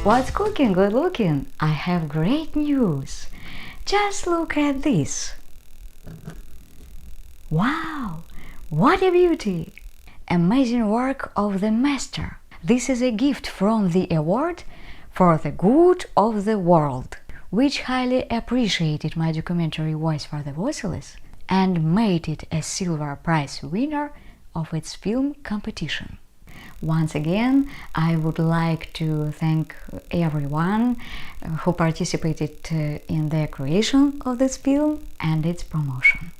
What's cooking, good looking? I have great news. Just look at this. Wow, what a beauty! Amazing work of the master. This is a gift from the award for the good of the world, which highly appreciated my documentary Voice for the Voiceless and made it a silver prize winner of its film competition. Once again, I would like to thank everyone who participated in the creation of this film and its promotion.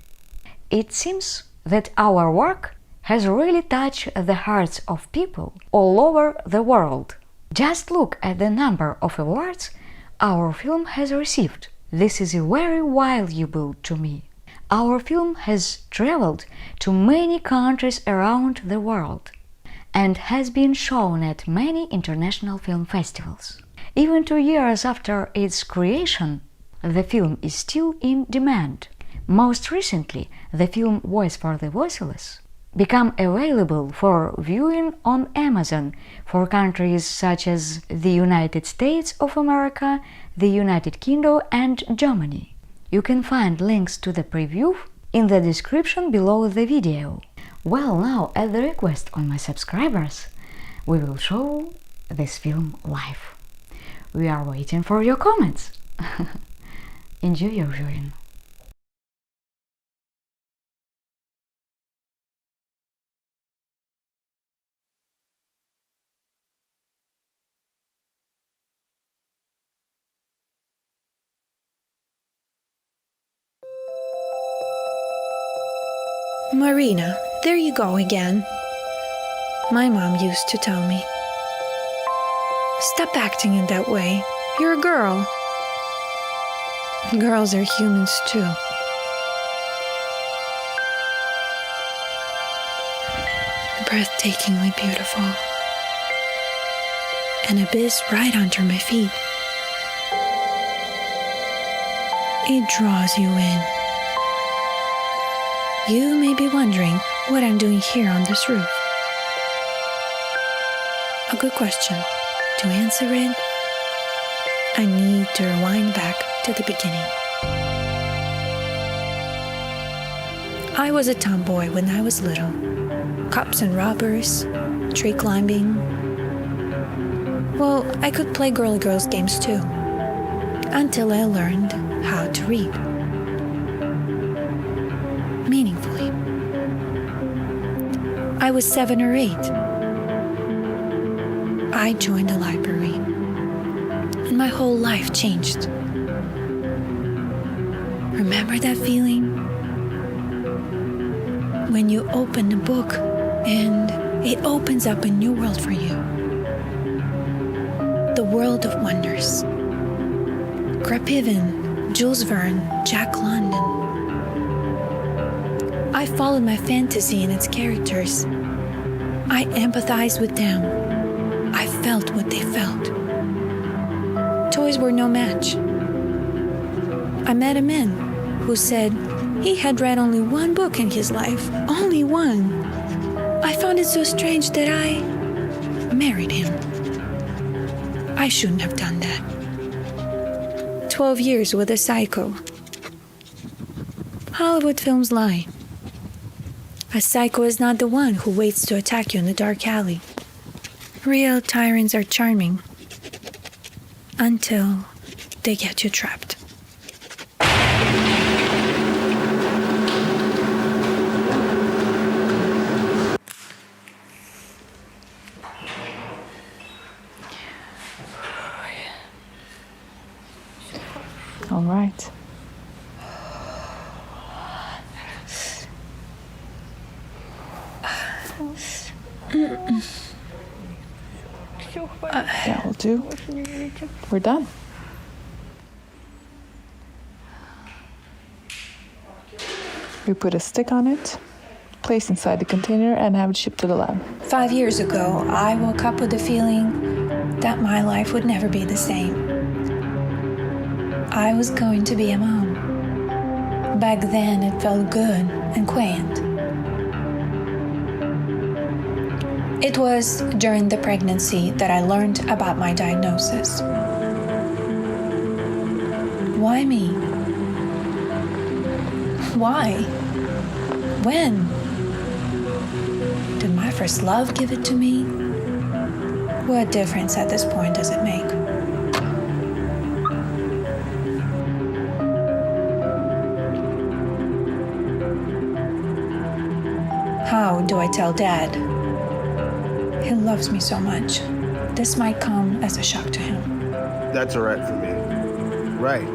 It seems that our work has really touched the hearts of people all over the world. Just look at the number of awards our film has received. This is very valuable to me. Our film has traveled to many countries around the world and has been shown at many international film festivals. Even 2 years after its creation, the film is still in demand. Most recently, the film Voice for the Voiceless became available for viewing on Amazon for countries such as the United States of America, the United Kingdom and Germany. You can find links to the preview in the description below the video. Well, now, at the request of my subscribers, we will show this film live. We are waiting for your comments. Enjoy your viewing. Marina, there you go again. My mom used to tell me. Stop acting in that way. You're a girl. Girls are humans too. Breathtakingly beautiful. An abyss right under my feet. It draws you in. You may be wondering what I'm doing here on this roof. A good question. To answer it, I need to rewind back to the beginning. I was a tomboy when I was little. Cops and robbers, tree climbing. Well, I could play girly girls games too, until I learned how to read. Meaningfully. I was 7 or 8. I joined the library, and my whole life changed. Remember that feeling? When you open a book and it opens up a new world for you. The world of wonders. Krapivin, Jules Verne, Jack London. I followed my fantasy and its characters. I empathized with them. I felt what they felt. Toys were no match. I met a man who said he had read only one book in his life. Only one. I found it so strange that I married him. I shouldn't have done that. 12 years with a psycho. Hollywood films lie. A psycho is not the one who waits to attack you in the dark alley. Real tyrants are charming until they get you trapped. All right. That will do. We're done. We put a stick on it, place inside the container, and have it shipped to the lab. 5 years ago, I woke up with the feeling that my life would never be the same. I was going to be a mom. Back then, it felt good and quaint. It It was during the pregnancy that I learned about my diagnosis. Why me? Why? When? Did my first love give it to me? What difference at this point does it make? How do I tell Dad? He loves me so much. This might come as a shock to him. That's all right for me. Right.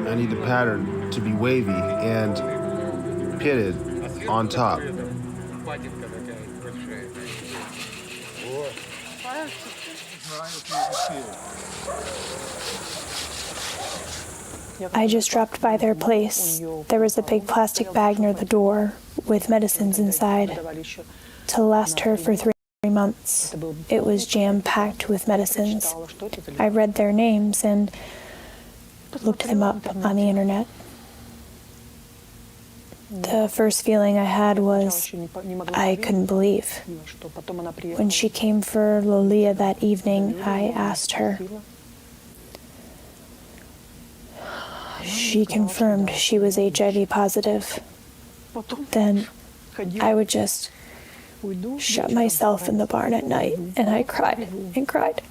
I need the pattern to be wavy and pitted on top. I just dropped by their place. There was a big plastic bag near the door with medicines inside to last her for 3 months. It was jam-packed with medicines. I read their names and looked them up on the internet. The first feeling I had was I couldn't believe. When she came for Lolia that evening, I asked her. She confirmed she was HIV positive. Then I would just shut myself in the barn at night, and I cried and cried.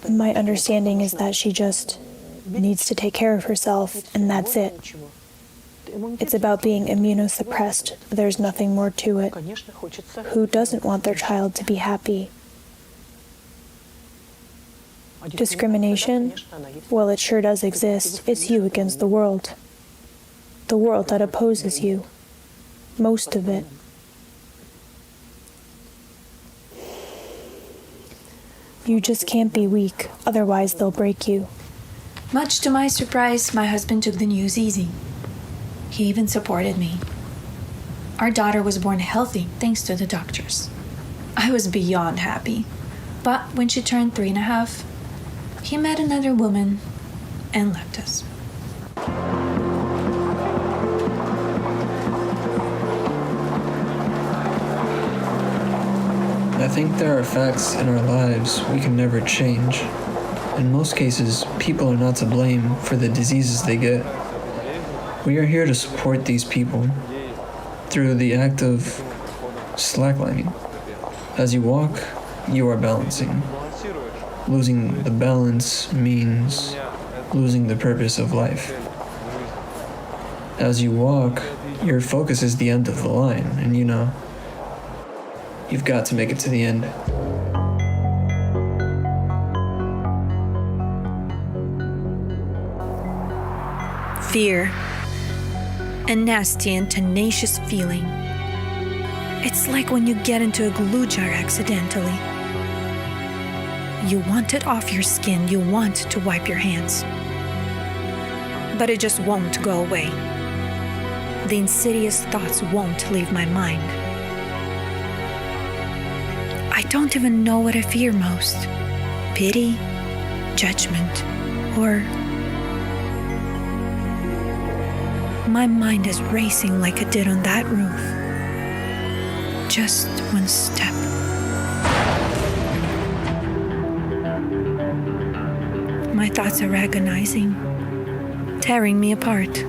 My understanding is that she just needs to take care of herself, and that's it. It's about being immunosuppressed. There's nothing more to it. Who doesn't want their child to be happy? Discrimination? Well, it sure does exist. It's you against the world. The world that opposes you. Most of it. You just can't be weak, otherwise they'll break you. Much to my surprise, my husband took the news easy. He even supported me. Our daughter was born healthy thanks to the doctors. I was beyond happy. But when she turned 3.5, he met another woman and left us. I think there are facts in our lives we can never change. In most cases, people are not to blame for the diseases they get. We are here to support these people through the act of slacklining. As you walk, you are balancing. Losing the balance means losing the purpose of life. As you walk, your focus is the end of the line, and you know, you've got to make it to the end. Fear. A nasty and tenacious feeling. It's like when you get into a glue jar accidentally. You want it off your skin, you want to wipe your hands. But it just won't go away. The insidious thoughts won't leave my mind. I don't even know what I fear most. Pity, judgment, or... My mind is racing like it did on that roof. Just one step. My thoughts are agonizing, tearing me apart.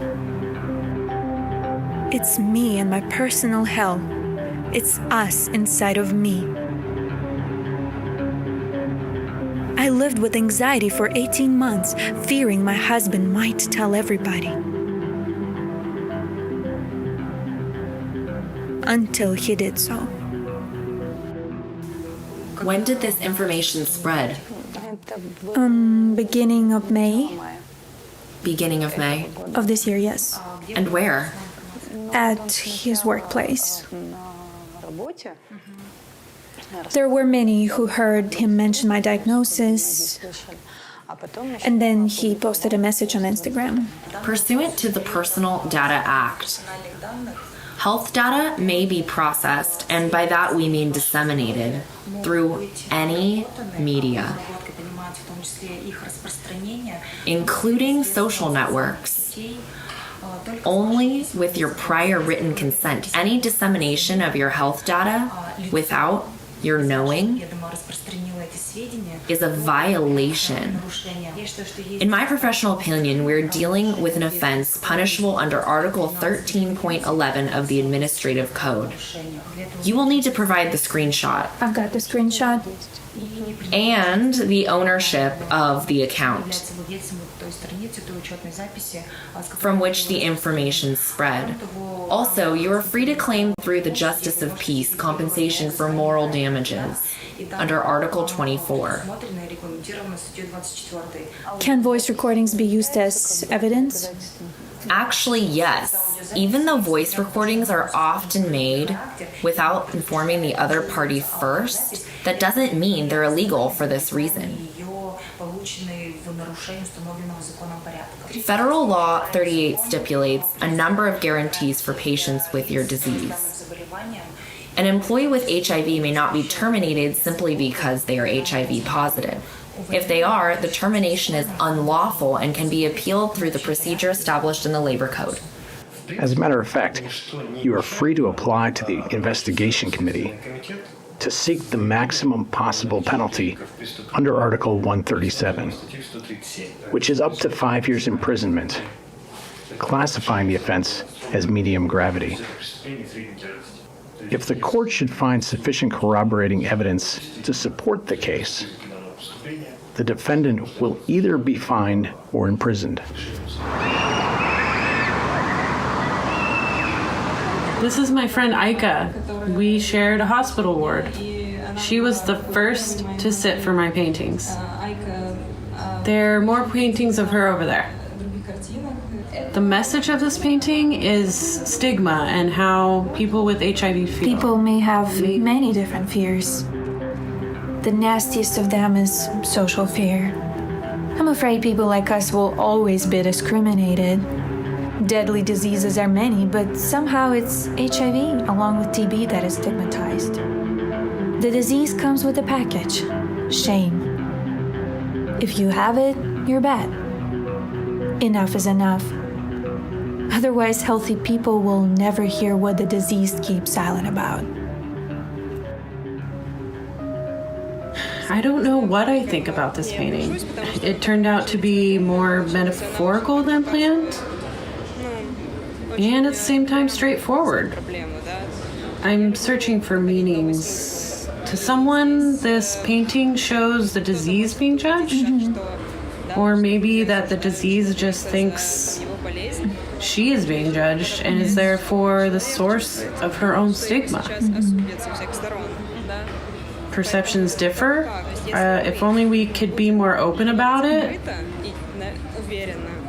It's me and my personal hell. It's us inside of me. I lived with anxiety for 18 months, fearing my husband might tell everybody. Until he did so. When did this information spread? Beginning of May Beginning of May. of this year, yes. And where? At his workplace. There were many who heard him mention my diagnosis, and then he posted a message on Instagram. Pursuant to the Personal Data Act, health data may be processed, and by that we mean disseminated, through any media. including social networks, only with your prior written consent. Any dissemination of your health data without your knowing is a violation. In my professional opinion, we're dealing with an offense punishable under Article 13.11 of the Administrative Code. You will need to provide the screenshot. I've got the screenshot. And the ownership of the account from which the information spread. Also, you are free to claim through the Justice of Peace compensation for moral damages under Article 24. Can voice recordings be used as evidence? Actually, yes. Even though voice recordings are often made without informing the other party first, that doesn't mean they're illegal for this reason. Federal Law 38 stipulates a number of guarantees for patients with your disease. An employee with HIV may not be terminated simply because they are HIV positive. If they are, the termination is unlawful and can be appealed through the procedure established in the Labor Code. As a matter of fact, you are free to apply to the investigation committee to seek the maximum possible penalty under Article 137, which is up to 5 years imprisonment, classifying the offense as medium gravity. If the court should find sufficient corroborating evidence to support the case, the defendant will either be fined or imprisoned. This is my friend Aika. We shared a hospital ward. She was the first to sit for my paintings. There are more paintings of her over there. The message of this painting is stigma and how people with HIV feel. People may have many different fears. The nastiest of them is social fear. I'm afraid people like us will always be discriminated. Deadly diseases are many, but somehow it's HIV along with TB that is stigmatized. The disease comes with a package: shame. If you have it, you're bad. Enough is enough. Otherwise, healthy people will never hear what the disease keeps silent about. I don't know what I think about this painting. It turned out to be more metaphorical than planned, and at the same time straightforward. I'm searching for meanings. To someone, this painting shows the disease being judged, or maybe that the disease just thinks she is being judged and is therefore the source of her own stigma. Perceptions differ. If only we could be more open about it.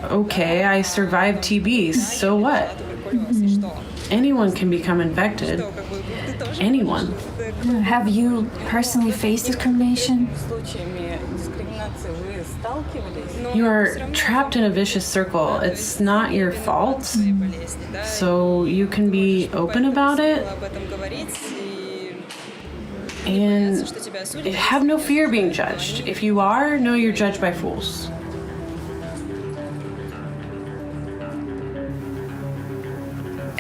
Okay, I survived TB, so what? Anyone can become infected. Anyone. Have you personally faced discrimination? You are trapped in a vicious circle. It's not your fault. So you can be open about it. And have no fear being judged. If you are, know you're judged by fools.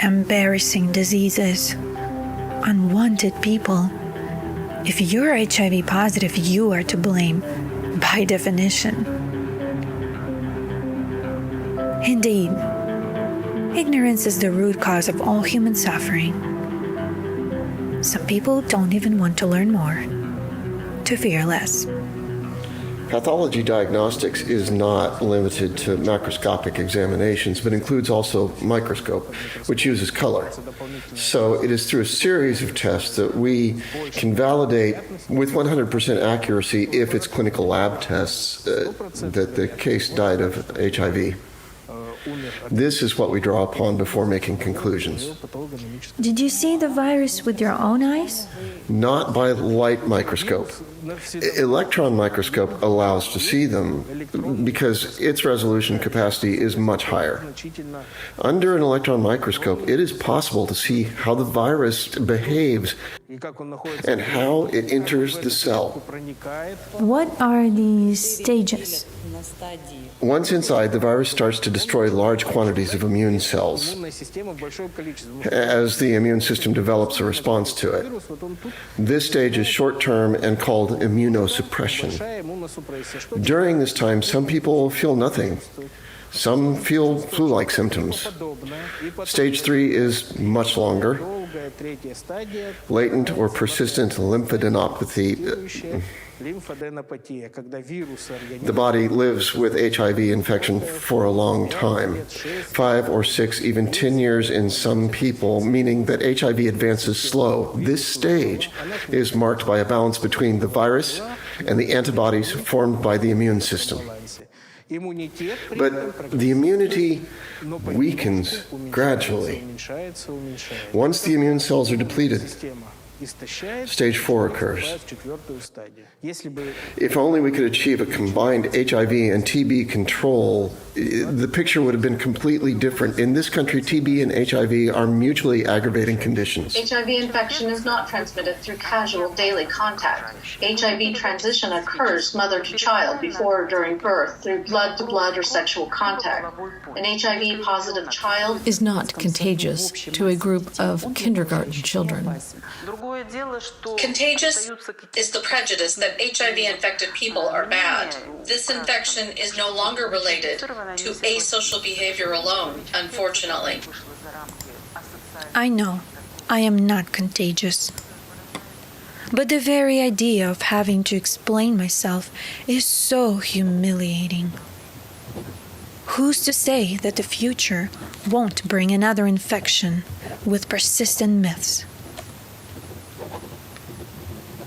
Embarrassing diseases. Unwanted people. If you're HIV positive, you are to blame, by definition. Indeed, ignorance is the root cause of all human suffering. Some people don't even want to learn more, to fear less. Pathology diagnostics is not limited to macroscopic examinations, but includes also microscope, which uses color. So it is through a series of tests that we can validate with 100% accuracy, if it's clinical lab tests, that the case died of HIV. This is what we draw upon before making conclusions. Did you see the virus with your own eyes? Not by light microscope, Electron microscope allows to see them because its resolution capacity is much higher. Under an electron microscope, it is possible to see how the virus behaves and how it enters the cell. What are these stages? Once inside, the virus starts to destroy large quantities of immune cells as the immune system develops a response to it. This stage is short-term and called immunosuppression. During this time, some people feel nothing. Some feel flu-like symptoms. Stage 3 is much longer. Latent or persistent lymphadenopathy. The body lives with HIV infection for a long time, 5 or 6, even 10 years in some people, meaning that HIV advances slow. This stage is marked by a balance between the virus and the antibodies formed by the immune system. But the immunity weakens gradually. Once the immune cells are depleted, stage 4 occurs. If only we could achieve a combined HIV and TB control, the picture would have been completely different. In this country, TB and HIV are mutually aggravating conditions. HIV infection is not transmitted through casual daily contact. HIV transition occurs mother to child before or during birth through blood to blood or sexual contact. An HIV-positive child is not contagious to a group of kindergarten children. Contagious is the prejudice that HIV-infected people are bad. This infection is no longer related to asocial behavior alone, unfortunately. I know I am not contagious. But the very idea of having to explain myself is so humiliating. Who's to say that the future won't bring another infection with persistent myths?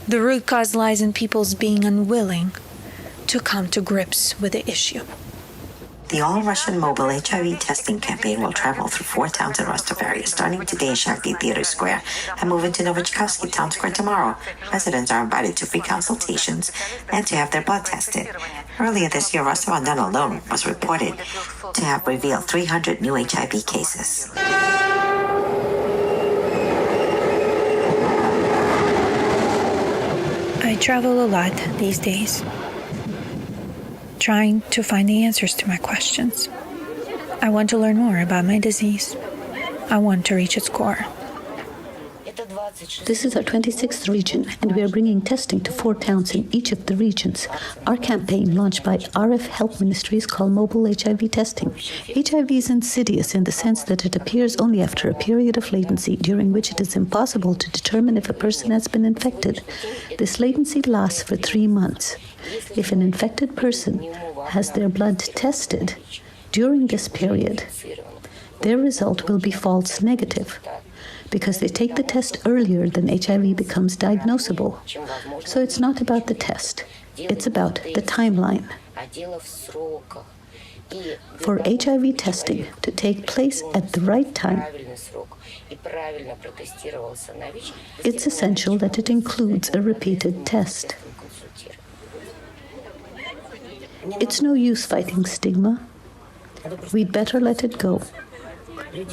The root cause lies in people's being unwilling to come to grips with the issue. The all-Russian mobile HIV testing campaign will travel through 4 towns in Rostov area, starting today in Shakti Theater Square and moving to Novochkhovsky Town Square tomorrow. Residents are invited to free consultations and to have their blood tested. Earlier this year, Rostov-on-Don alone was reported to have revealed 300 new HIV cases. I travel a lot these days, trying to find the answers to my questions. I want to learn more about my disease. I want to reach its core. This is our 26th region, and we are bringing testing to 4 towns in each of the regions. Our campaign, launched by RF Health Ministry, is called Mobile HIV Testing. HIV is insidious in the sense that it appears only after a period of latency, during which it is impossible to determine if a person has been infected. This latency lasts for 3 months. If an infected person has their blood tested during this period, their result will be false negative, because they take the test earlier than HIV becomes diagnosable. So it's not about the test, it's about the timeline. For HIV testing to take place at the right time, it's essential that it includes a repeated test. It's no use fighting stigma. We'd better let it go.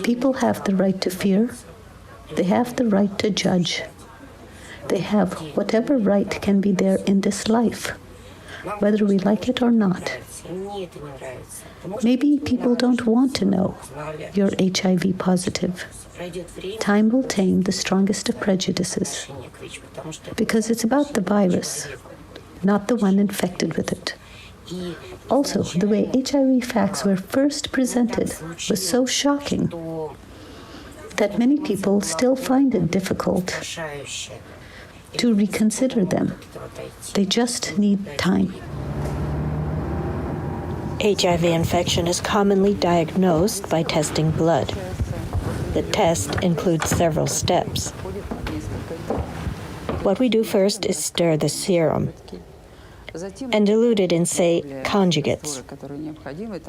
People have the right to fear. They have the right to judge. They have whatever right can be there in this life, whether we like it or not. Maybe people don't want to know you're HIV positive. Time will tame the strongest of prejudices, because it's about the virus, not the one infected with it. Also, the way HIV facts were first presented was so shocking that many people still find it difficult to reconsider them. They just need time. HIV infection is commonly diagnosed by testing blood. The test includes several steps. What we do first is stir the serum and dilute it in, say, conjugates.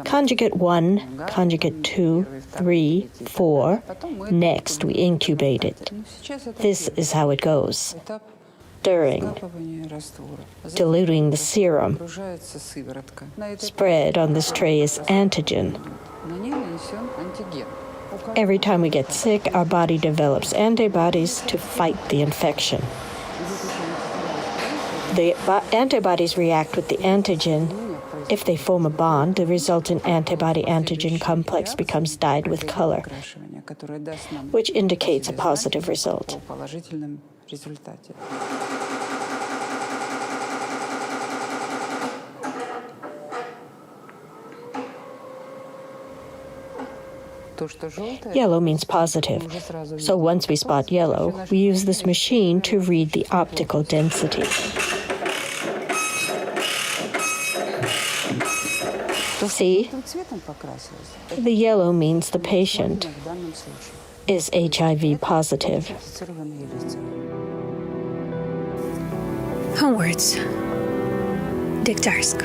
Conjugate 1, conjugate 2, 3, 4. Next, we incubate it. This is how it goes. stirring, diluting the serum. Spread on this tray is antigen. Every time we get sick, our body develops antibodies to fight the infection. The antibodies react with the antigen. If they form a bond, the resultant antibody-antigen complex becomes dyed with color, which indicates a positive result. Yellow means positive. So once we spot yellow, we use this machine to read the optical density. See? The yellow means the patient is HIV positive. Onwards. Diktarsk.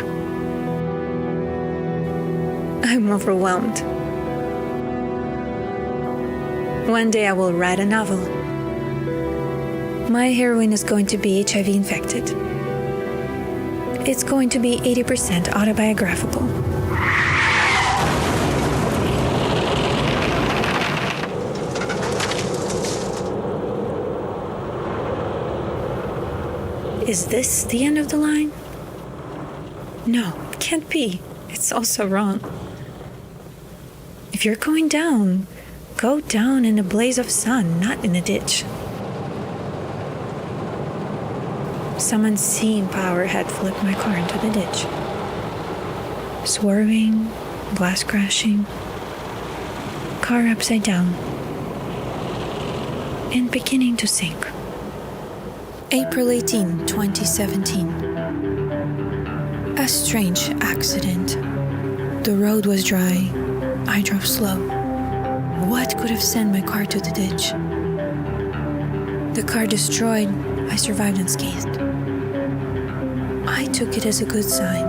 I'm overwhelmed. One day I will write a novel. My heroine is going to be HIV infected. It's going to be 80% autobiographical. Is this the end of the line? No, it can't be. It's also wrong. If you're going down, go down in a blaze of sun, not in a ditch. Some unseen power had flipped my car into the ditch. Swerving, glass crashing, car upside down, and beginning to sink. April 18, 2017. A strange accident. The road was dry. I drove slow. What could have sent my car to the ditch? The car destroyed, I survived unscathed. I took it as a good sign.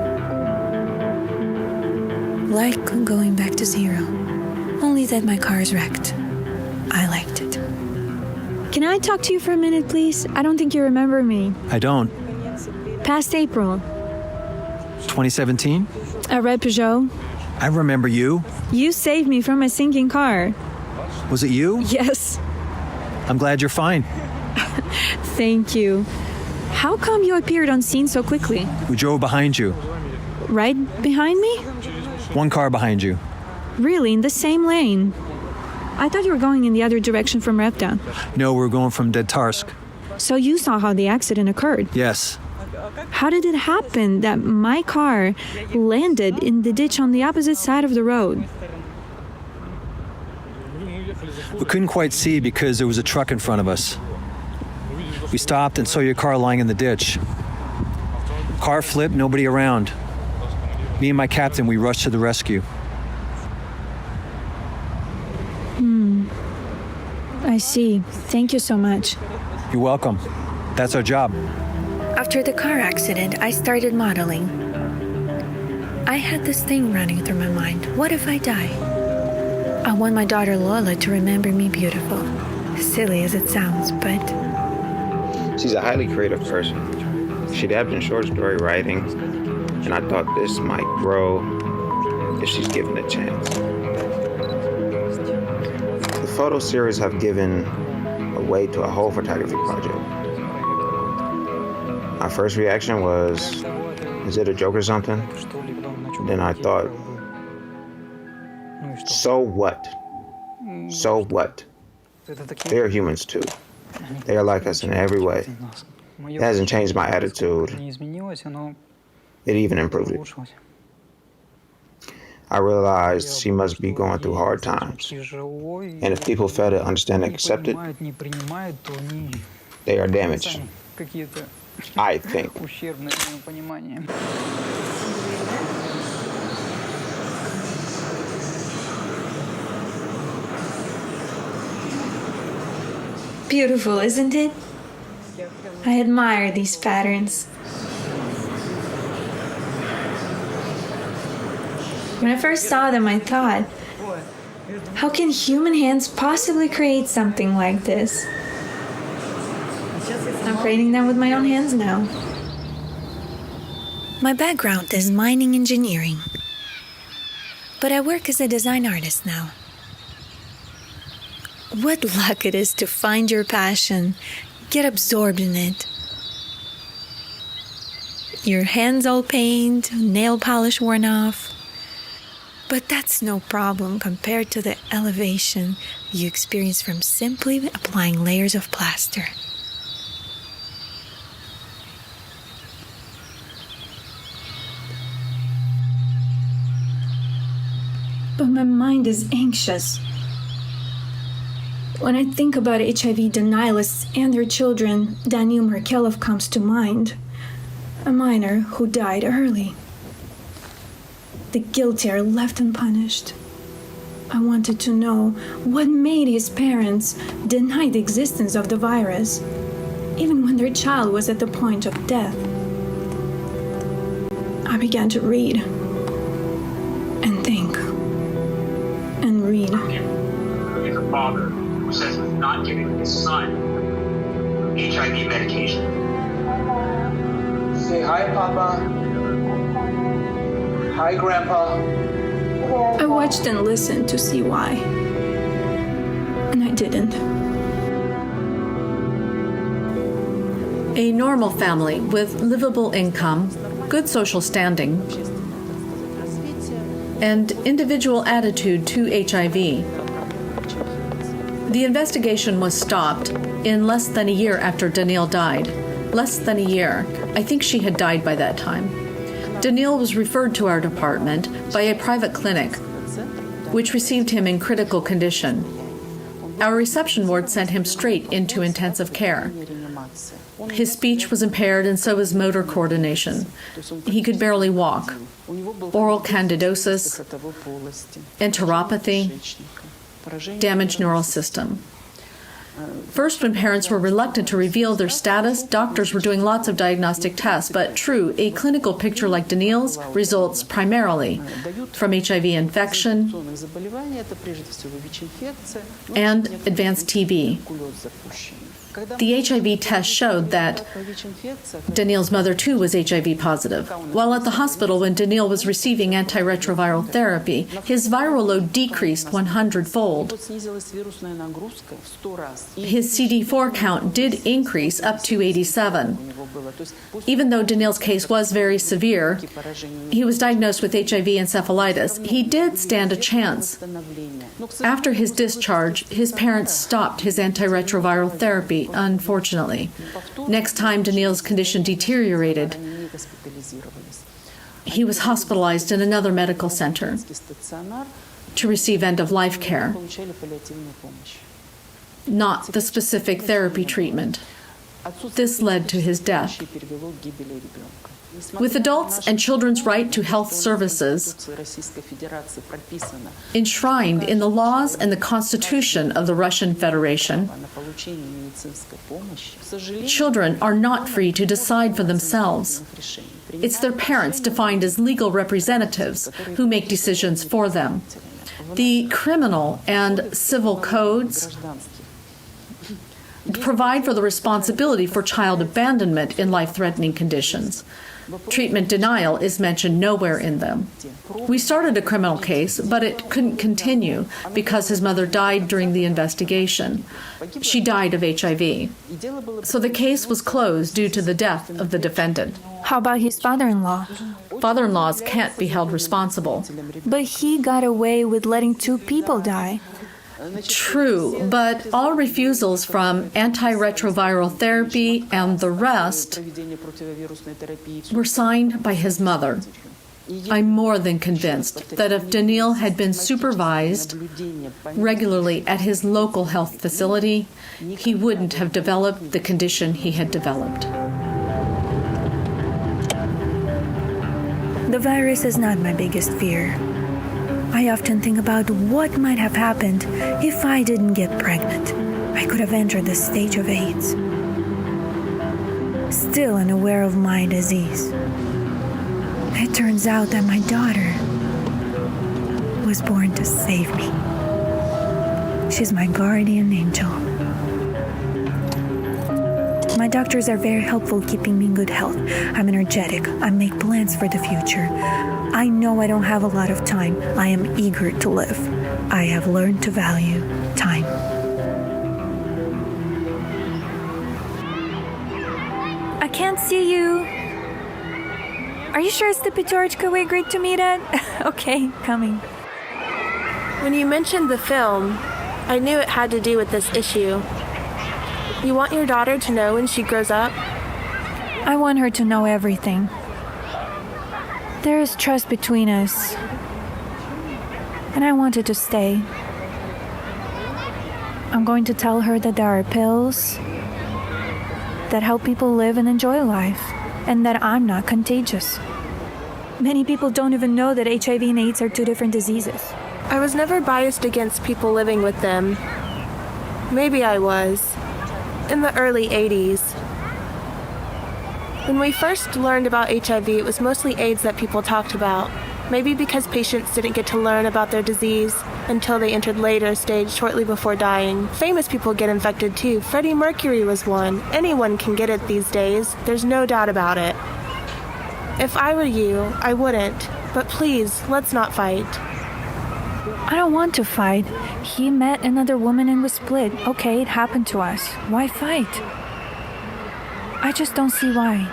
Like going back to zero. Only that my car is wrecked. I liked it. Can I talk to you for a minute, please? I don't think you remember me. I don't. Past April. 2017? A red Peugeot. I remember you. You saved me from a sinking car. Was it you? Yes. I'm glad you're fine. Thank you. How come you appeared on scene so quickly? We drove behind you. Right behind me? One car behind you. Really? In the same lane? I thought you were going in the other direction from Repta. No, we're going from Diktarsk. So you saw how the accident occurred? Yes. How did it happen that my car landed in the ditch on the opposite side of the road? We couldn't quite see because there was a truck in front of us. We stopped and saw your car lying in the ditch. Car flipped, nobody around. Me and my captain, we rushed to the rescue. I see. Thank you so much. You're welcome. That's our job. After the car accident, I started modeling. I had this thing running through my mind. What if I die? I want my daughter Lola to remember me beautiful. Silly as it sounds, but... She's a highly creative person. She dabbled in short story writing, and I thought this might grow if she's given a chance. The photo series have given a way to a whole photography project. My first reaction was, is it a joke or something? Then I thought, so what? So what? They're humans too. They are like us in every way. It hasn't changed my attitude. It even improved it. I realized she must be going through hard times. And if people fail to understand and accept it, they are damaged. I think. Beautiful, isn't it? I admire these patterns. When I first saw them, I thought, how can human hands possibly create something like this? I'm creating them with my own hands now. My background is mining engineering, but I work as a design artist now. What luck it is to find your passion, get absorbed in it. Your hands all painted, nail polish worn off. But that's no problem compared to the elevation you experience from simply applying layers of plaster. But my mind is anxious. When I think about HIV denialists and their children, Daniil Markelov comes to mind, a minor who died early. The guilty are left unpunished. I wanted to know what made his parents deny the existence of the virus, even when their child was at the point of death. I began to read and think and read. Is a father who says he's not giving his son HIV medication. Say hi, Papa. Hi, Grandpa. I watched and listened to see why. And I didn't. A normal family with livable income, good social standing, and individual attitude to HIV. The investigation was stopped in less than a year after Daniil died. Less than a year. I think she had died by that time. Daniil was referred to our department by a private clinic, which received him in critical condition. Our reception ward sent him straight into intensive care. His speech was impaired and so was motor coordination. He could barely walk. Oral candidosis, enteropathy, damaged neural system. First, when parents were reluctant to reveal their status, doctors were doing lots of diagnostic tests, but true, a clinical picture like Daniil's results primarily from HIV infection and advanced TB. The HIV test showed that Daniil's mother too was HIV positive. While at the hospital when Daniil was receiving antiretroviral therapy, his viral load decreased 100-fold. His CD4 count did increase up to 87. Even though Daniil's case was very severe, he was diagnosed with HIV encephalitis. He did stand a chance. After his discharge, his parents stopped his antiretroviral therapy, unfortunately. Next time Daniil's condition deteriorated, he was hospitalized in another medical center to receive end-of-life care, not the specific therapy treatment. This led to his death. With adults and children's right to health services enshrined in the laws and the Constitution of the Russian Federation, children are not free to decide for themselves. It's their parents, defined as legal representatives, who make decisions for them. The criminal and civil codes provide for the responsibility for child abandonment in life-threatening conditions. Treatment denial is mentioned nowhere in them. We started a criminal case, but it couldn't continue because his mother died during the investigation. She died of HIV. So the case was closed due to the death of the defendant. How about his father-in-law? Father-in-laws can't be held responsible. But he got away with letting 2 people die. True, but all refusals from antiretroviral therapy and the rest were signed by his mother. I'm more than convinced that if Daniil had been supervised regularly at his local health facility, he wouldn't have developed the condition he had developed. The virus is not my biggest fear. I often think about what might have happened if I didn't get pregnant. I could have entered the stage of AIDS. Still unaware of my disease. It turns out that my daughter was born to save me. She's my guardian angel. My doctors are very helpful keeping me in good health. I'm energetic. I make plans for the future. I know I don't have a lot of time. I am eager to live. I have learned to value time. I can't see you. Are you sure it's the Petorchka we agreed to meet at? Okay, coming. When you mentioned the film, I knew it had to do with this issue. You want your daughter to know when she grows up? I want her to know everything. There is trust between us, and I want it to stay. I'm going to tell her that there are pills that help people live and enjoy life, and that I'm not contagious. Many people don't even know that HIV and AIDS are two different diseases. I was never biased against people living with them. Maybe I was. In the early 80s. When we first learned about HIV, it was mostly AIDS that people talked about. Maybe because patients didn't get to learn about their disease until they entered later stage shortly before dying. Famous people get infected too. Freddie Mercury was one. Anyone can get it these days. There's no doubt about it. If I were you, I wouldn't. But please, let's not fight. I don't want to fight. He met another woman and was split. Okay, it happened to us. Why fight? I just don't see why.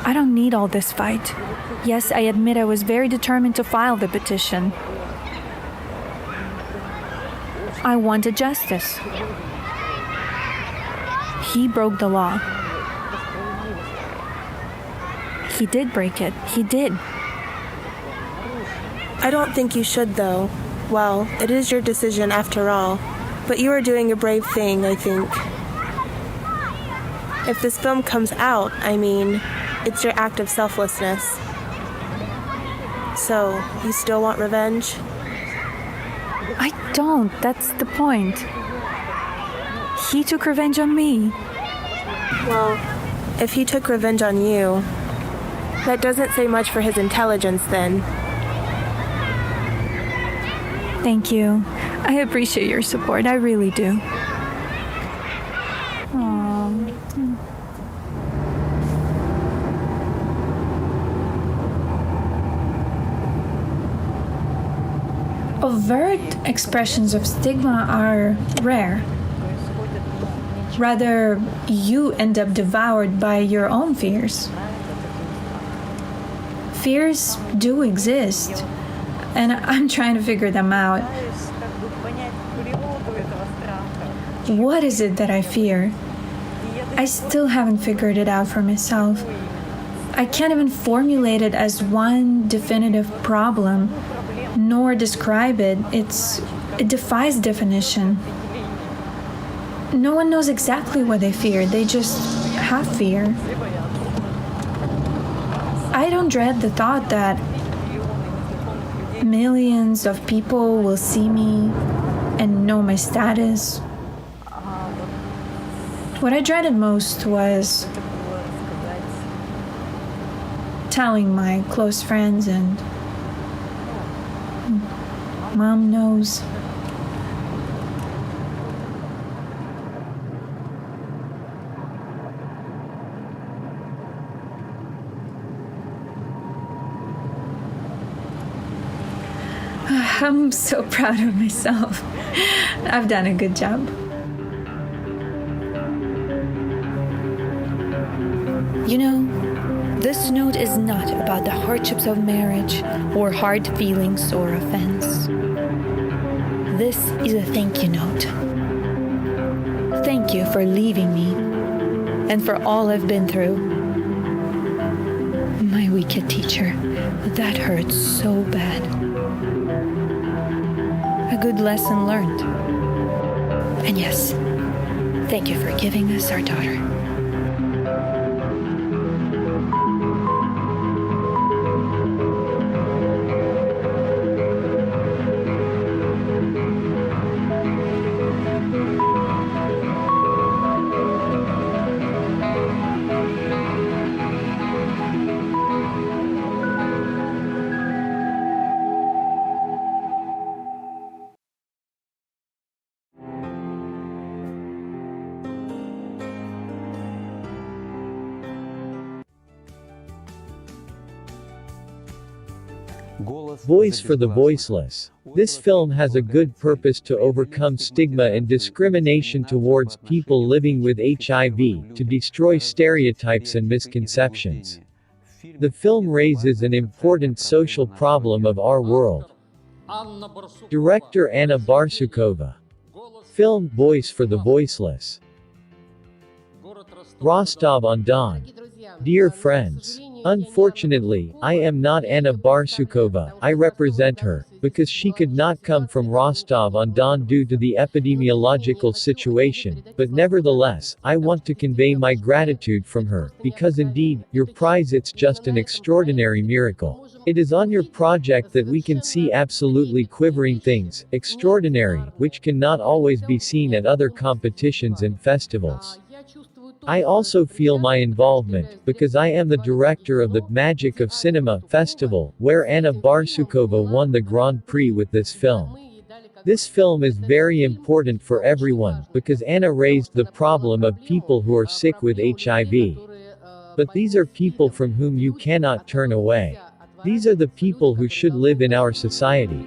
I don't need all this fight. Yes, I admit I was very determined to file the petition. I wanted justice. He broke the law. He did break it. He did. I don't think you should, though. Well, it is your decision after all. But you are doing a brave thing, I think. If this film comes out, I mean, it's your act of selflessness. So, you still want revenge? I don't. That's the point. He took revenge on me. Well, if he took revenge on you, that doesn't say much for his intelligence, then. Thank you. I appreciate your support. I really do. Overt expressions of stigma are rare. Rather, you end up devoured by your own fears. Fears do exist, and I'm trying to figure them out. What is it that I fear? I still haven't figured it out for myself. I can't even formulate it as one definitive problem, nor describe it. It defies definition. No one knows exactly what they fear. They just have fear. I don't dread the thought that millions of people will see me and know my status. What I dreaded most was telling my close friends, and Mom knows. I'm so proud of myself. I've done a good job. You know, this note is not about the hardships of marriage or hard feelings or offense. This is a thank you note. Thank you for leaving me and for all I've been through. My wicked teacher, that hurts so bad. A good lesson learned. And yes, thank you for giving us our daughter. Voice for the Voiceless. This film has a good purpose to overcome stigma and discrimination towards people living with HIV, to destroy stereotypes and misconceptions. The film raises an important social problem of our world. Director Anna Barsukova. Film Voice for the Voiceless. Rostov-on-Don. Dear friends, unfortunately, I am not Anna Barsukova. I represent her, because she could not come from Rostov-on-Don due to the epidemiological situation, but nevertheless, I want to convey my gratitude from her, because indeed, your prize it's just an extraordinary miracle. It is on your project that we can see absolutely quivering things, extraordinary, which cannot always be seen at other competitions and festivals. I also feel my involvement, because I am the director of the Magic of Cinema Festival, where Anna Barsukova won the Grand Prix with this film. This film is very important for everyone, because Anna raised the problem of people who are sick with HIV. But these are people from whom you cannot turn away. These are the people who should live in our society.